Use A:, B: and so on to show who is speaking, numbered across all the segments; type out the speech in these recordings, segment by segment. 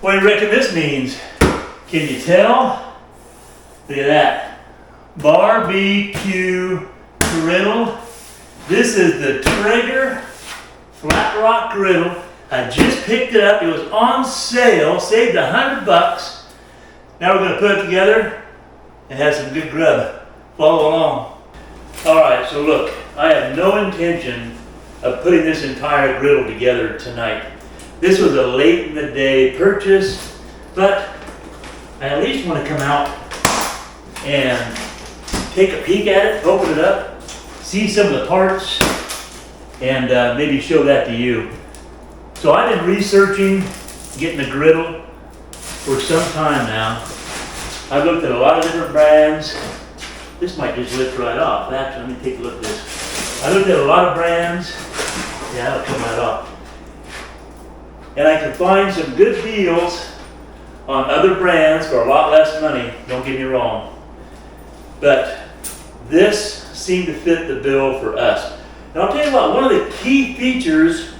A: What do you reckon this means? Can you tell? Look at that. Barbecue griddle. This is the Treager Flatrock Griddle. I just picked it up. It was on sale. Saved $100. Now we're going to put it together and have some good grub. Follow along. Alright, so look. I have no intention of putting this entire griddle together tonight. This was a late in the day purchase, but I at least want to come out and take a peek at it, open it up, see some of the parts, and maybe show that to you. So I've been researching getting a griddle for some time now. I've looked at a lot of different brands. This might just lift right off. Actually, let me take a look at this. I looked at a lot of brands. Yeah, that'll come right off. And I could find some good deals on other brands for a lot less money, don't get me wrong. But this seemed to fit the bill for us. And I'll tell you what, one of the key features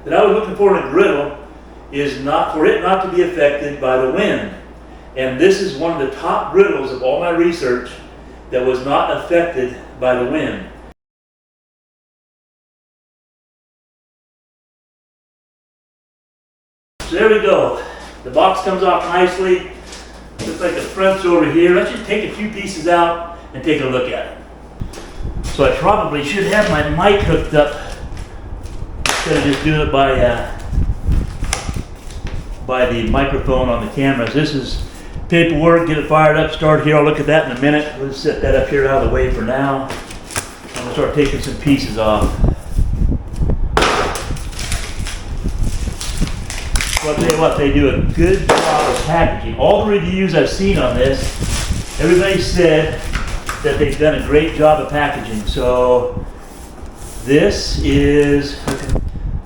A: that I was looking for in a griddle is for it not to be affected by the wind. And this is one of the top griddles of all my research that was not affected by the wind. So there we go. The box comes off nicely. Looks like the front's over here. Let's just take a few pieces out and take a look at it. So I probably should have my mic hooked up instead of just doing it by the microphone on the cameras. This is paperwork. Get it fired up. Start here. I'll look at that in a minute. Let's set that up here out of the way for now. I'm going to start taking some pieces off. Well, I'll tell you what, they do a good job of packaging. All the reviews I've seen on this, everybody said that they've done a great job of packaging. So this is,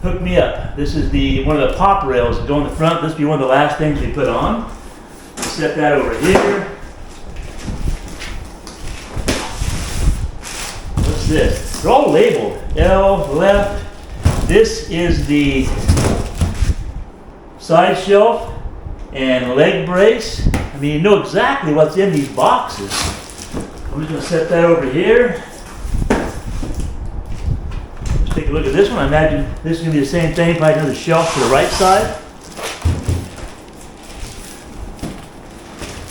A: hook me up. This is one of the pop rails that go in the front. This will be one of the last things we put on. We'll set that over here. What's this? They're all labeled. L, left. This is the side shelf and leg brace. I mean, you know exactly what's in these boxes. I'm just going to set that over here. Let's take a look at this one. I imagine this is going to be the same thing, probably another shelf to the right side.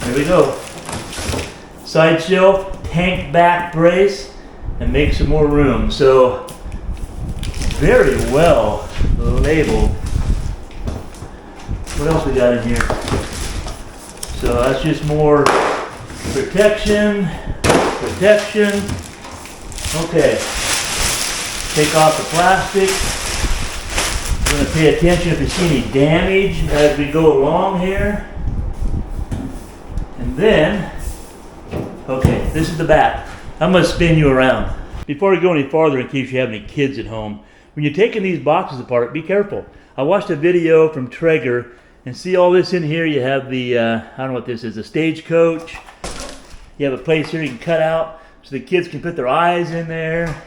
A: There we go. Side shelf, tank back brace, and make some more room. So, very well labeled. What else we got in here? So that's just more protection. Okay. Take off the plastic. We're going to pay attention if we see any damage as we go along here. And then, okay, this is the back. I'm going to spin you around. Before we go any farther, in case you have any kids at home, when you're taking these boxes apart, be careful. I watched a video from Treager. And see all this in here, you have the, I don't know what this is, a stagecoach. You have a place here you can cut out so the kids can put their eyes in there,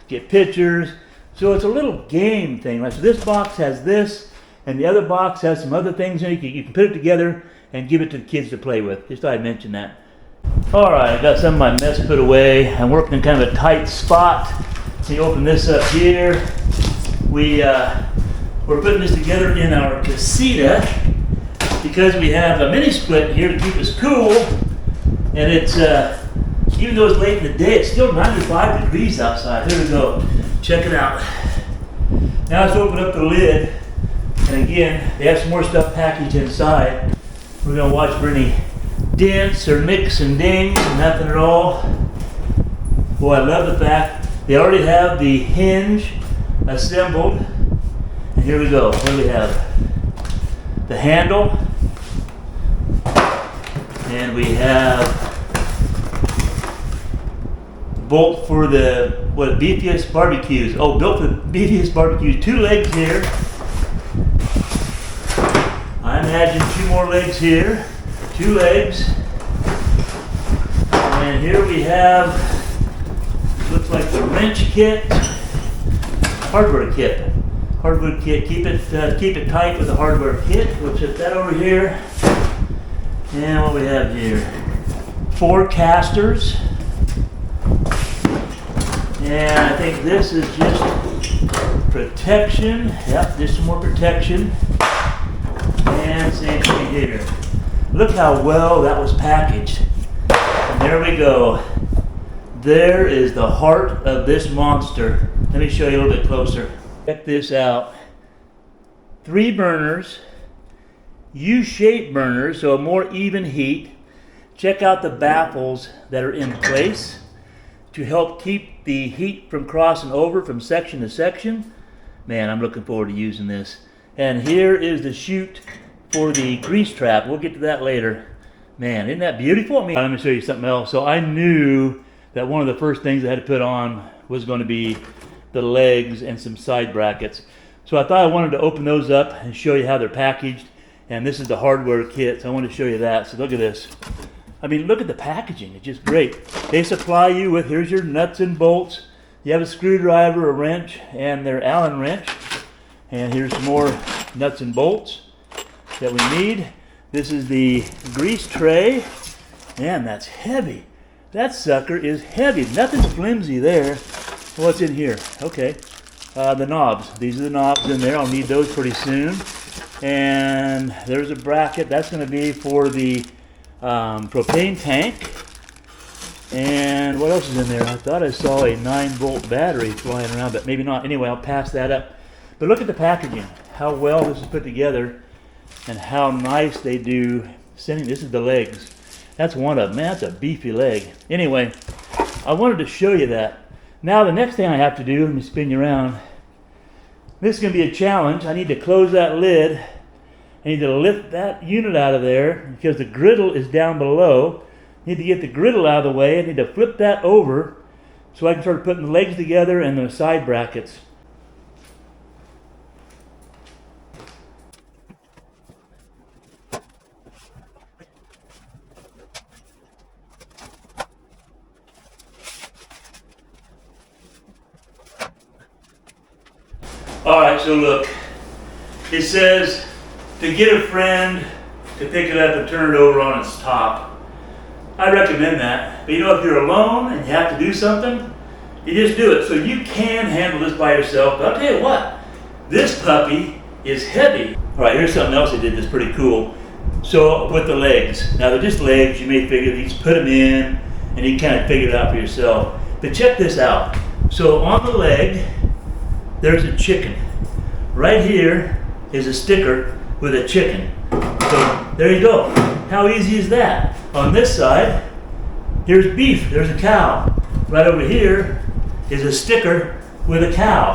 A: get pictures. So it's a little game thing. Like, so this box has this, and the other box has some other things in it. You can put it together and give it to the kids to play with. Just thought I'd mention that. Alright, I got some of my mess put away. I'm working in kind of a tight spot. So you open this up here. We're putting this together in our casita because we have a mini split here to keep us cool. And it's, even though it's late in the day, it's still 95 degrees outside. Here we go. Check it out. Now let's open up the lid. And again, they have some more stuff packaged inside. We're going to watch for any dents or nicks and dings. Nothing at all. Boy, I love the fact they already have the hinge assembled. Here we go. What do we have? The handle. And we have bolt for the, beefiest barbecues. Oh, built for the beefiest barbecues. 2 legs here. I imagine 2 more legs here. 2 legs. And here we have, looks like the wrench kit. Hardware kit. hardwood kit. Keep it tight with the hardware kit. We'll put that over here. And what we have here, 4 casters. And I think this is just protection. Yep, just some more protection. And same thing here. Look how well that was packaged. And there we go. There is the heart of this monster. Let me show you a little bit closer. Check this out. 3 burners, U-shaped burners, so a more even heat. Check out the baffles that are in place to help keep the heat from crossing over from section to section. Man, I'm looking forward to using this. And here is the chute for the grease trap. We'll get to that later. Man, isn't that beautiful? I mean, let me show you something else. So I knew that one of the first things I had to put on was going to be the legs and some side brackets. So I thought I wanted to open those up and show you how they're packaged. And this is the hardware kit, so I want to show you that. So look at this. I mean, look at the packaging. It's just great. They supply you with, here's your nuts and bolts. You have a screwdriver, a wrench, and their Allen wrench. And here's some more nuts and bolts that we need. This is the grease tray. Man, that's heavy. That sucker is heavy. Nothing's flimsy there. What's in here? Okay. The knobs. These are the knobs in there. I'll need those pretty soon. And there's a bracket. That's going to be for the propane tank. And what else is in there? I thought I saw a 9-volt battery flying around, but maybe not. Anyway, I'll pass that up. But look at the packaging. How well this is put together and how nice they do sending. This is the legs. That's one of them. Man, that's a beefy leg. Anyway, I wanted to show you that. Now the next thing I have to do, let me spin you around. This is going to be a challenge. I need to close that lid. I need to lift that unit out of there because the griddle is down below. I need to get the griddle out of the way. I need to flip that over so I can start putting the legs together and the side brackets. Alright, so look, it says to get a friend to pick it up and turn it over on its top. I recommend that, but you know, if you're alone and you have to do something, you just do it. So you can handle this by yourself, but I'll tell you what, this puppy is heavy. Alright, here's something else I did that's pretty cool. So with the legs, now they're just legs, you may figure you just put them in and you can kind of figure it out for yourself. But check this out. So on the leg, there's a chicken. Right here is a sticker with a chicken. So there you go. How easy is that? On this side, here's beef. There's a cow. Right over here is a sticker with a cow.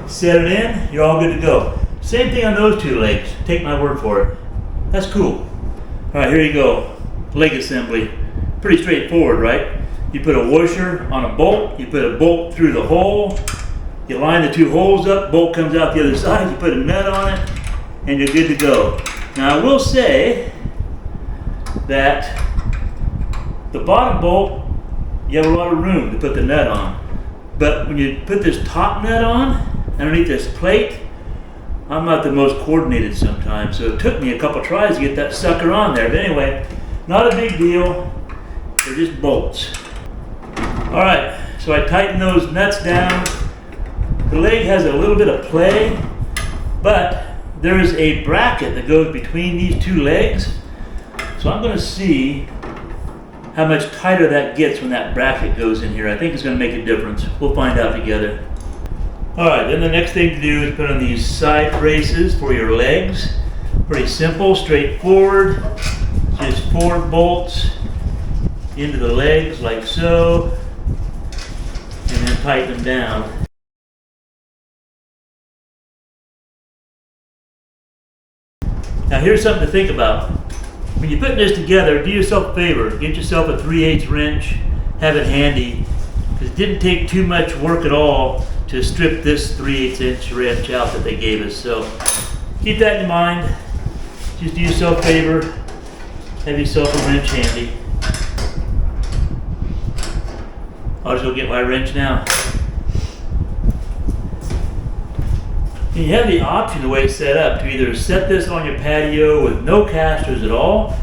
A: Set it in, you're all good to go. Same thing on those 2 legs. Take my word for it. That's cool. All right, here you go. Leg assembly. Pretty straightforward, right? You put a washer on a bolt. You put a bolt through the hole. You line the 2 holes up, bolt comes out the other side, you put a nut on it, and you're good to go. Now I will say that the bottom bolt, you have a lot of room to put the nut on. But when you put this top nut on, underneath this plate, I'm not the most coordinated sometimes, so it took me a couple tries to get that sucker on there. But anyway, not a big deal, they're just bolts. Alright, so I tighten those nuts down. The leg has a little bit of play, but there is a bracket that goes between these 2 legs. So I'm going to see how much tighter that gets when that bracket goes in here. I think it's going to make a difference. We'll find out together. Alright, then the next thing to do is put on these side braces for your legs. Pretty simple, straightforward. Just 4 bolts into the legs like so, and then tighten them down. Now here's something to think about. When you're putting this together, do yourself a favor. Get yourself a 3/8 wrench. Have it handy. Because it didn't take too much work at all to strip this 3/8 inch wrench out that they gave us. So keep that in mind. Just do yourself a favor. Have yourself a wrench handy. I'll just go get my wrench now. You have the option, the way it's set up, to either set this on your patio with no casters at all.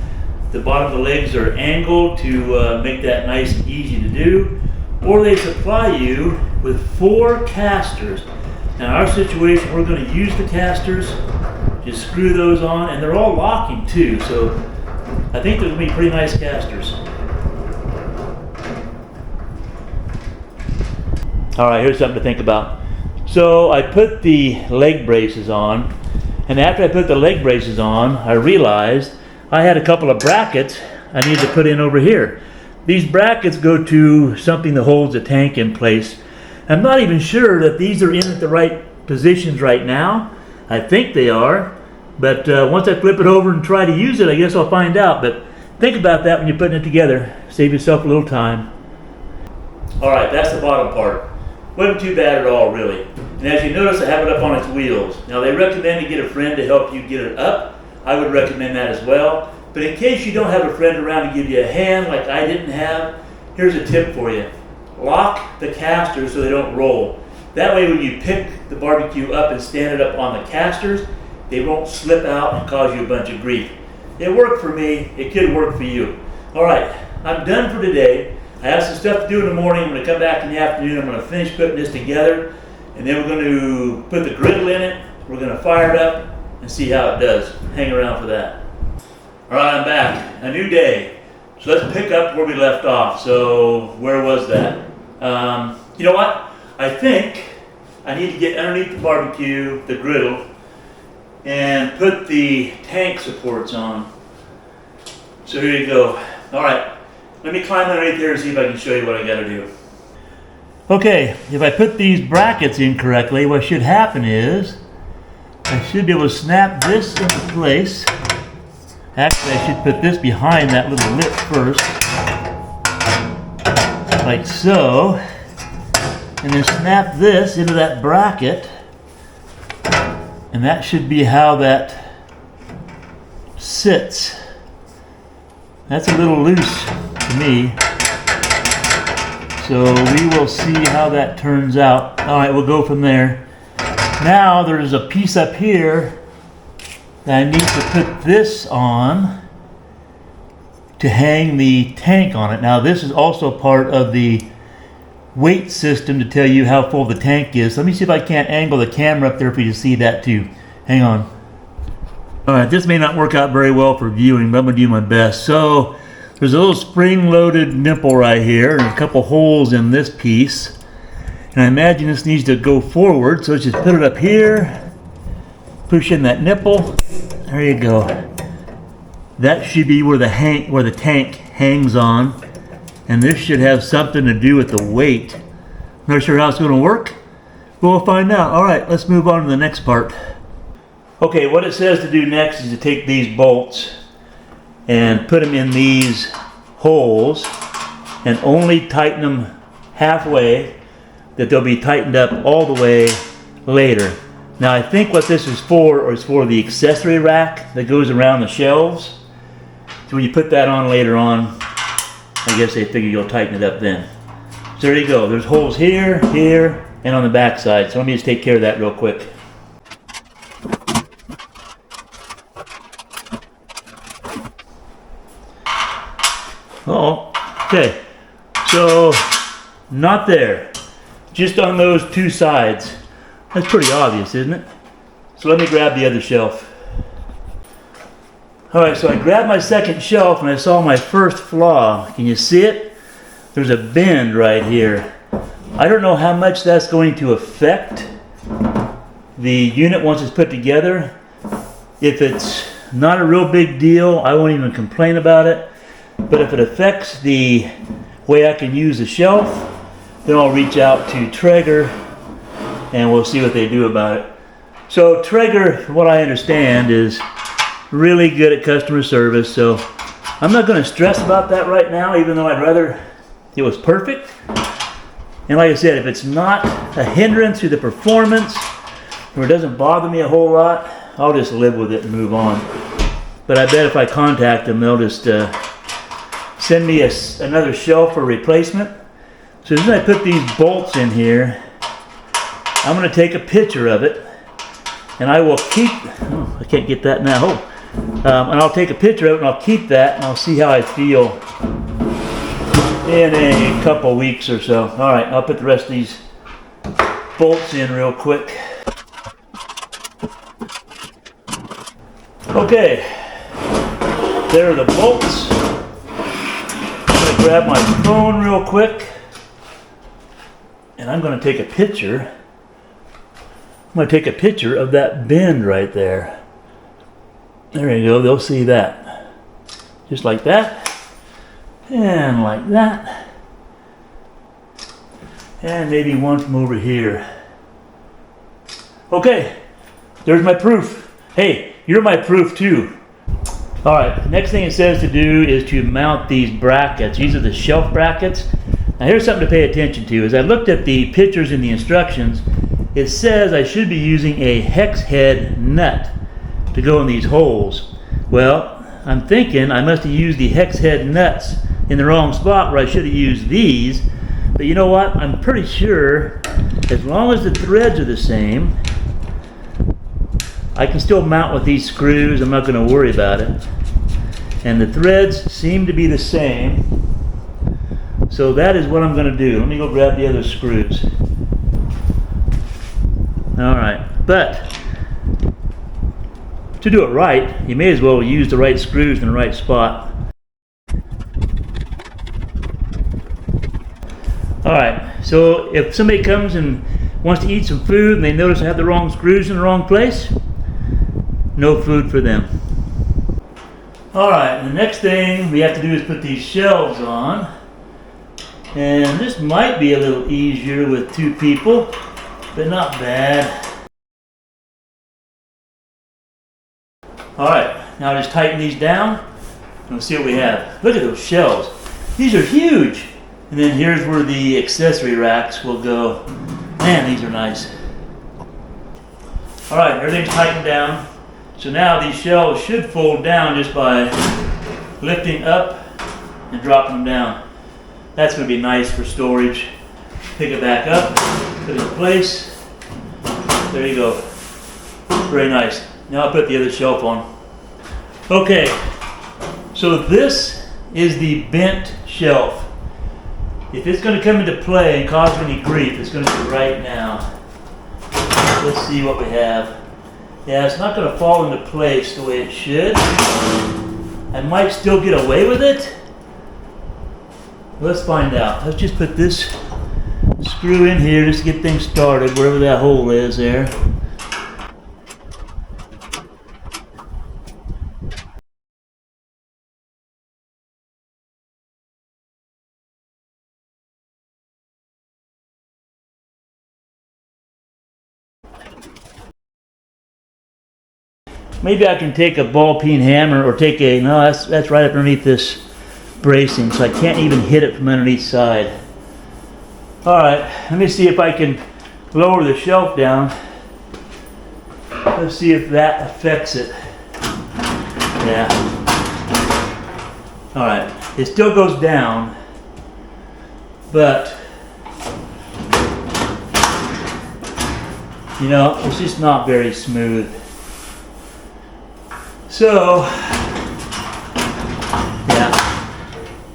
A: The bottom of the legs are angled to make that nice and easy to do. Or they supply you with 4 casters. Now in our situation, we're going to use the casters, just screw those on, and they're all locking too, so I think they're going to be pretty nice casters. All right, here's something to think about. So I put the leg braces on, and after I put the leg braces on, I realized I had a couple of brackets I need to put in over here. These brackets go to something that holds the tank in place. I'm not even sure that these are in at the right positions right now. I think they are, but once I flip it over and try to use it, I guess I'll find out. But think about that when you're putting it together. Save yourself a little time. All right, that's the bottom part. Wasn't too bad at all, really. And as you notice, I have it up on its wheels. Now they recommend to get a friend to help you get it up. I would recommend that as well. But in case you don't have a friend around to give you a hand like I didn't have, here's a tip for you. Lock the casters so they don't roll. That way when you pick the barbecue up and stand it up on the casters, they won't slip out and cause you a bunch of grief. It worked for me, it could work for you. All right, I'm done for today. I have some stuff to do in the morning. I'm going to come back in the afternoon. I'm going to finish putting this together, and then we're going to put the griddle in it. We're going to fire it up and see how it does. Hang around for that. All right, I'm back. A new day. So let's pick up where we left off. So where was that? You know what? I think I need to get underneath the barbecue, the griddle, and put the tank supports on. So here you go. All right. Let me climb underneath here and see if I can show you what I gotta do. Okay, if I put these brackets in correctly, what should happen is I should be able to snap this into place. Actually, I should put this behind that little lip first, like so, and then snap this into that bracket, and that should be how that sits. That's a little loose to me, so we will see how that turns out. All right, we'll go from there. Now there's a piece up here that I need to put this on to hang the tank on it. Now this is also part of the weight system to tell you how full the tank is. Let me see if I can't angle the camera up there for you to see that too. Hang on. All right, this may not work out very well for viewing, but I'm gonna do my best. So there's a little spring-loaded nipple right here, and a couple holes in this piece. And I imagine this needs to go forward, so let's just put it up here, push in that nipple. There you go. That should be where the tank hangs on, and this should have something to do with the weight. Not sure how it's going to work, but we'll find out. All right, let's move on to the next part. Okay, what it says to do next is to take these bolts and put them in these holes and only tighten them halfway, that they'll be tightened up all the way later. Now I think what this is for the accessory rack that goes around the shelves. So when you put that on later on, I guess they figure you'll tighten it up then. So there you go, there's holes here, here, and on the back side. So let me just take care of that real quick. Okay, so not there, just on those two sides. That's pretty obvious, isn't it? So let me grab the other shelf. All right, so I grabbed my second shelf and I saw my first flaw. Can you see it? There's a bend right here. I don't know how much that's going to affect the unit once it's put together. If it's not a real big deal, I won't even complain about it. But if it affects the way I can use the shelf, then I'll reach out to Treager and we'll see what they do about it. So Treager, from what I understand, is really good at customer service, so I'm not going to stress about that right now, even though I'd rather it was perfect. And like I said, if it's not a hindrance to the performance, or it doesn't bother me a whole lot, I'll just live with it and move on. But I bet if I contact them, they'll just send me another shelf for replacement. So as I put these bolts in here, I'm going to take a picture of it And I will keep, oh, I can't get that now. Oh. And I'll take a picture of it and I'll keep that and I'll see how I feel in a couple weeks or so. All right, I'll put the rest of these bolts in real quick. Okay, there are the bolts. I'm gonna grab my phone real quick and I'm gonna take a picture. I'm gonna take a picture of that bend right there. There you go, they'll see that. Just like that, and like that. And maybe one from over here. Okay, there's my proof. Hey, you're my proof too. All right, the next thing it says to do is to mount these brackets. These are the shelf brackets. Now here's something to pay attention to. As I looked at the pictures in the instructions, it says I should be using a hex head nut to go in these holes. Well, I'm thinking I must have used the hex head nuts in the wrong spot where I should have used these. But you know what? I'm pretty sure as long as the threads are the same, I can still mount with these screws. I'm not going to worry about it. And the threads seem to be the same. So that is what I'm going to do. Let me go grab the other screws. All right, but to do it right, you may as well use the right screws in the right spot. All right, so if somebody comes and wants to eat some food and they notice I have the wrong screws in the wrong place, no food for them. All right, the next thing we have to do is put these shelves on. And this might be a little easier with two people, but not bad. All right, now just tighten these down and we'll see what we have. Look at those shelves. These are huge. And then here's where the accessory racks will go. Man, these are nice. All right, everything's tightened down. So now these shelves should fold down just by lifting up and dropping them down. That's going to be nice for storage. Pick it back up, put it in place. There you go. Very nice. Now I'll put the other shelf on. Okay, so this is the bent shelf. If it's going to come into play and cause any grief, it's going to be right now. Let's see what we have. Yeah, it's not going to fall into place the way it should. I might still get away with it. Let's find out. Let's just put this screw in here just to get things started, wherever that hole is there. Maybe I can take a ball peen hammer or take a, no, that's right up underneath this bracing, so I can't even hit it from underneath side. All right, let me see if I can lower the shelf down. Let's see if that affects it. Yeah. All right, it still goes down, but you know, it's just not very smooth. So,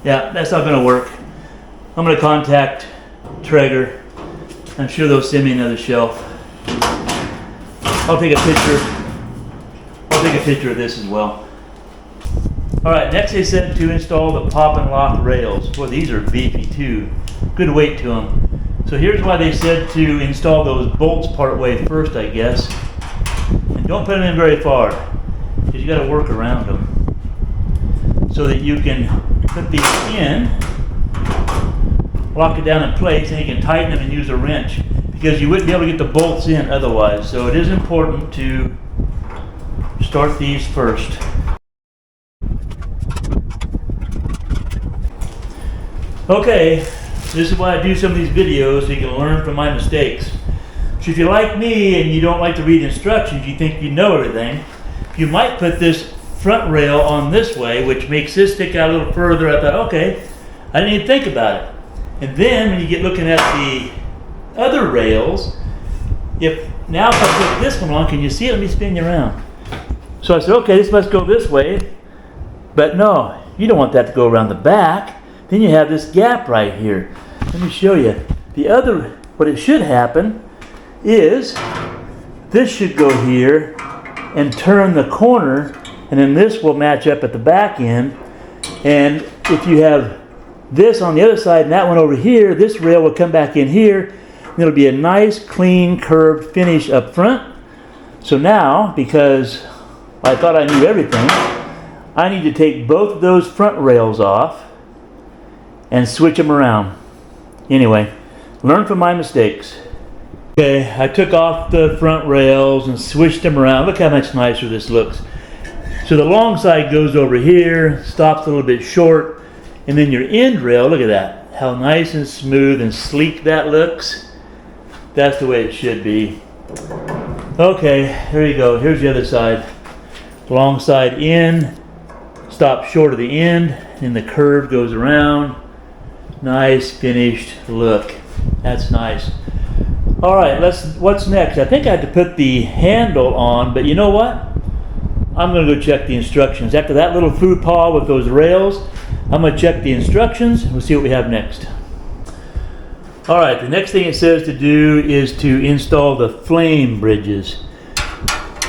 A: yeah, that's not going to work. I'm going to contact Treager. I'm sure they'll send me another shelf. I'll take a picture of this as well. All right, next they said to install the pop and lock rails. Boy, these are beefy too. Good weight to them. So here's why they said to install those bolts part way first, I guess. And don't put them in very far, because you got to work around them so that you can put these in, lock it down in place, and you can tighten them and use a wrench, because you wouldn't be able to get the bolts in otherwise. So it is important to start these first. Okay, this is why I do some of these videos, so you can learn from my mistakes. So if you're like me and you don't like to read instructions, you think you know everything, you might put this front rail on this way, which makes this stick out a little further. I thought, okay, I didn't even think about it. And then when you get looking at the other rails, if now if I put this one on, can you see it? Let me spin you around. So I said, okay, this must go this way. But no, you don't want that to go around the back. Then you have this gap right here. Let me show you. What it should happen is this should go here and turn the corner, and then this will match up at the back end. And if you have this on the other side and that one over here, this rail will come back in here, and it'll be a nice, clean, curved finish up front. So now, because I thought I knew everything, I need to take both of those front rails off and switch them around. Anyway, learn from my mistakes. Okay, I took off the front rails and switched them around. Look how much nicer this looks. So the long side goes over here, stops a little bit short, and then your end rail, look at that. How nice and smooth and sleek that looks. That's the way it should be. Okay, here you go. Here's the other side. Long side in, stops short of the end, and the curve goes around. Nice finished look. That's nice. All right, what's next? I think I had to put the handle on, but you know what? I'm gonna go check the instructions. After that little faux pas with those rails, I'm gonna check the instructions and we'll see what we have next. All right, the next thing it says to do is to install the flame bridges.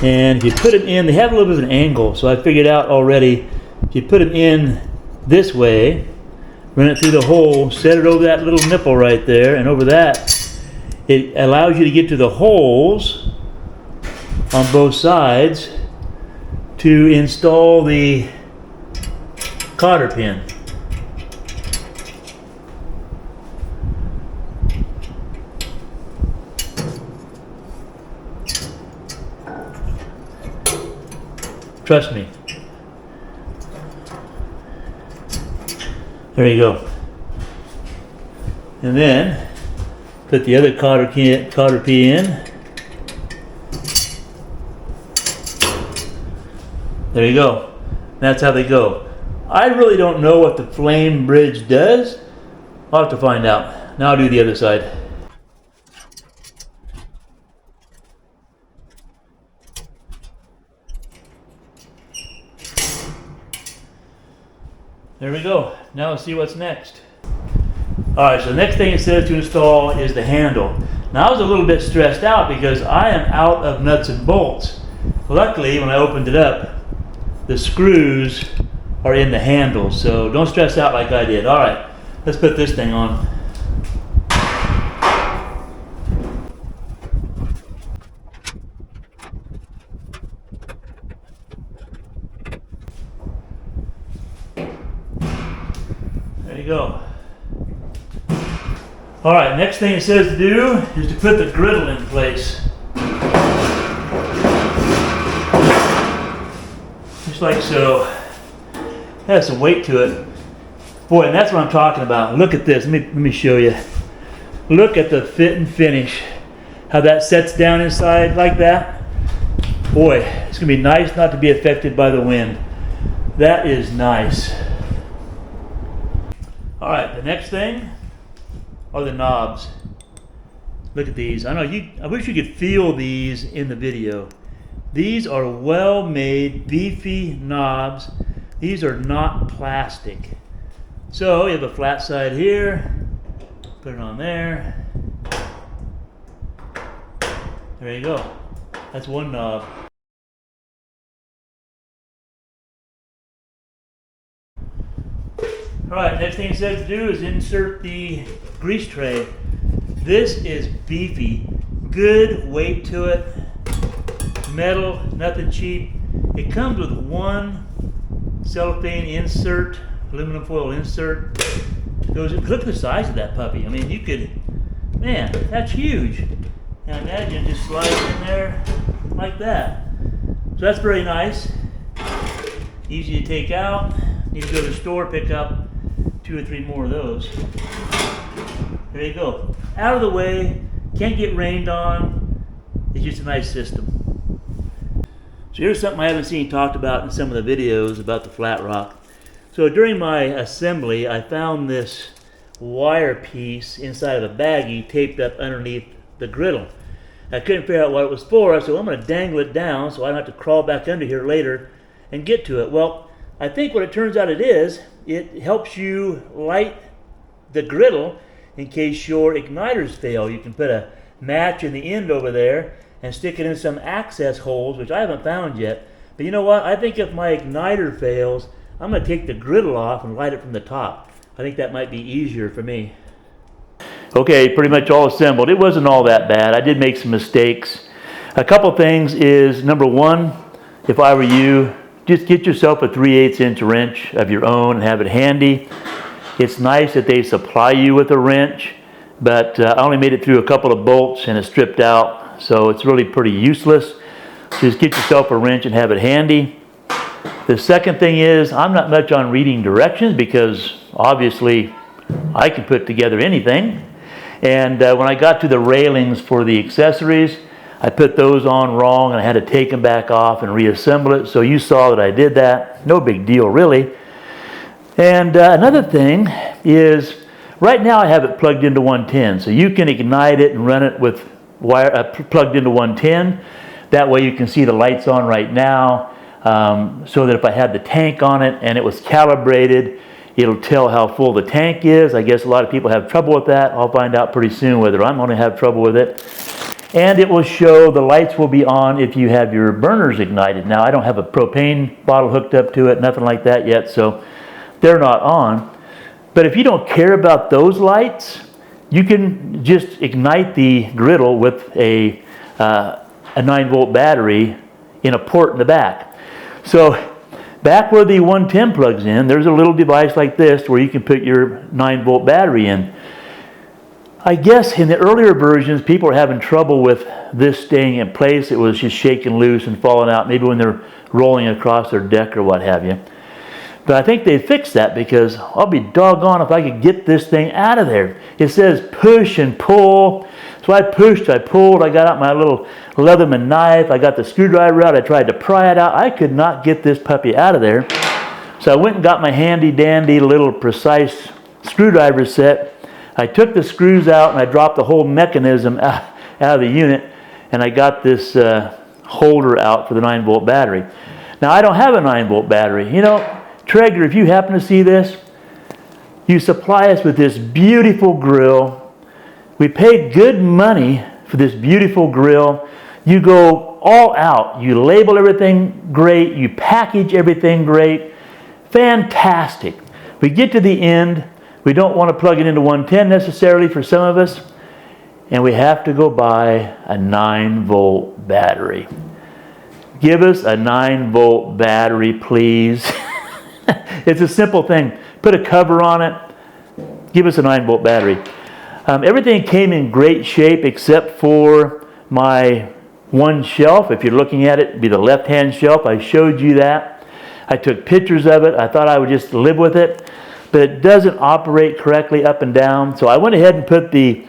A: And if you put them in, they have a little bit of an angle, so I figured out already, if you put them in this way, run it through the hole, set it over that little nipple right there, and over that, it allows you to get to the holes on both sides to install the cotter pin. Trust me. There you go. And then put the other cotter pin in. There you go. That's how they go. I really don't know what the flame bridge does. I'll have to find out. Now I'll do the other side. There we go. Now let's see what's next. Alright, so the next thing it says to install is the handle. Now I was a little bit stressed out because I am out of nuts and bolts. Luckily, when I opened it up, the screws are in the handle, so don't stress out like I did. Alright, let's put this thing on. There you go. Alright, next thing it says to do is to put the griddle in place. Just like so. It has some weight to it. Boy, and that's what I'm talking about. Look at this. Let me show you. Look at the fit and finish. How that sets down inside like that. Boy, it's going to be nice not to be affected by the wind. That is nice. Alright, the next thing are the knobs. Look at these. I wish you could feel these in the video. These are well-made, beefy knobs. These are not plastic. So you have a flat side here. Put it on there. There you go. That's one knob. Alright, next thing it says to do is insert the grease tray. This is beefy. Good weight to it. Metal, nothing cheap. It comes with one cellophane insert, aluminum foil insert. Look at the size of that puppy. I mean, you could, man, that's huge. And imagine just slide it in there like that. So that's very nice. Easy to take out. Need to go to the store, pick up 2 or 3 more of those. There you go. Out of the way, can't get rained on. It's just a nice system. So here's something I haven't seen talked about in some of the videos about the Flatrock. So during my assembly, I found this wire piece inside of a baggie taped up underneath the griddle. I couldn't figure out what it was for, so I'm going to dangle it down so I don't have to crawl back under here later and get to it. Well, I think what it turns out it helps you light the griddle in case your igniters fail. You can put a match in the end over there and stick it in some access holes, which I haven't found yet. But you know what? I think if my igniter fails, I'm going to take the griddle off and light it from the top. I think that might be easier for me. Okay, pretty much all assembled. It wasn't all that bad. I did make some mistakes. A couple things is, number one, if I were you, just get yourself a 3/8 inch wrench of your own and have it handy. It's nice that they supply you with a wrench, but I only made it through a couple of bolts and it stripped out, so it's really pretty useless. Just get yourself a wrench and have it handy. The second thing is, I'm not much on reading directions because obviously I can put together anything. And when I got to the railings for the accessories, I put those on wrong and I had to take them back off and reassemble it. So you saw that I did that. No big deal, really. And another thing is, right now I have it plugged into 110. So you can ignite it and run it with wire plugged into 110. That way you can see the lights on right now. So that if I had the tank on it and it was calibrated, it'll tell how full the tank is. I guess a lot of people have trouble with that. I'll find out pretty soon whether I'm going to have trouble with it. And it will show the lights will be on if you have your burners ignited. Now, I don't have a propane bottle hooked up to it, nothing like that yet, so they're not on. But if you don't care about those lights, you can just ignite the griddle with a 9-volt battery in a port in the back. So back where the 110 plugs in, there's a little device like this where you can put your 9-volt battery in. I guess in the earlier versions, people are having trouble with this staying in place. It was just shaking loose and falling out, maybe when they're rolling across their deck or what have you. But I think they fixed that because I'll be doggone if I could get this thing out of there. It says push and pull. So I pushed, I pulled, I got out my little Leatherman knife, I got the screwdriver out, I tried to pry it out. I could not get this puppy out of there. So I went and got my handy dandy little precise screwdriver set. I took the screws out and I dropped the whole mechanism out of the unit, and I got this holder out for the 9-volt battery. Now I don't have a 9-volt battery. You know, Treager, if you happen to see this, you supply us with this beautiful grill. We paid good money for this beautiful grill. You go all out. You label everything great. You package everything great. Fantastic. We get to the end. We don't want to plug it into 110 necessarily for some of us, and we have to go buy a 9-volt battery. Give us a 9-volt battery, please. It's a simple thing. Put a cover on it. Give us a 9-volt battery. Everything came in great shape except for my one shelf. If you're looking at it, it'd be the left-hand shelf. I showed you that. I took pictures of it. I thought I would just live with it. But it doesn't operate correctly up and down. So I went ahead and put the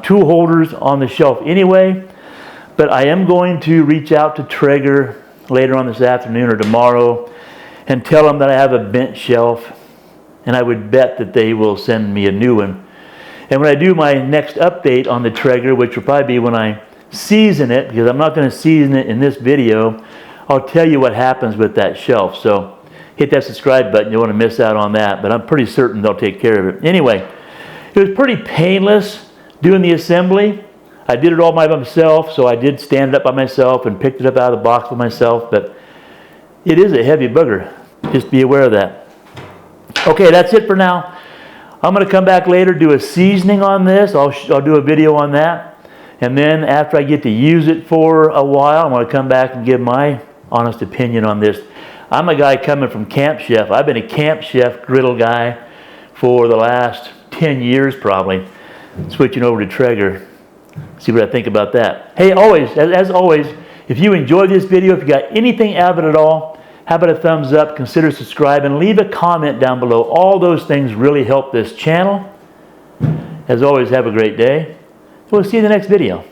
A: tool holders on the shelf anyway. But I am going to reach out to Treager later on this afternoon or tomorrow and tell them that I have a bent shelf. And I would bet that they will send me a new one. And when I do my next update on the Treager, which will probably be when I season it, because I'm not going to season it in this video, I'll tell you what happens with that shelf. So hit that subscribe button. You don't want to miss out on that, but I'm pretty certain they'll take care of it. Anyway, it was pretty painless doing the assembly. I did it all by myself, so I did stand it up by myself and picked it up out of the box by myself, but it is a heavy booger. Just be aware of that. Okay, that's it for now. I'm going to come back later, do a seasoning on this. I'll do a video on that. And then after I get to use it for a while, I'm going to come back and give my honest opinion on this. I'm a guy coming from Camp Chef. I've been a Camp Chef griddle guy for the last 10 years probably. Switching over to Treager. See what I think about that. Hey, as always, if you enjoyed this video, if you got anything out of it at all, how about a thumbs up, consider subscribing, leave a comment down below. All those things really help this channel. As always, have a great day. We'll see you in the next video.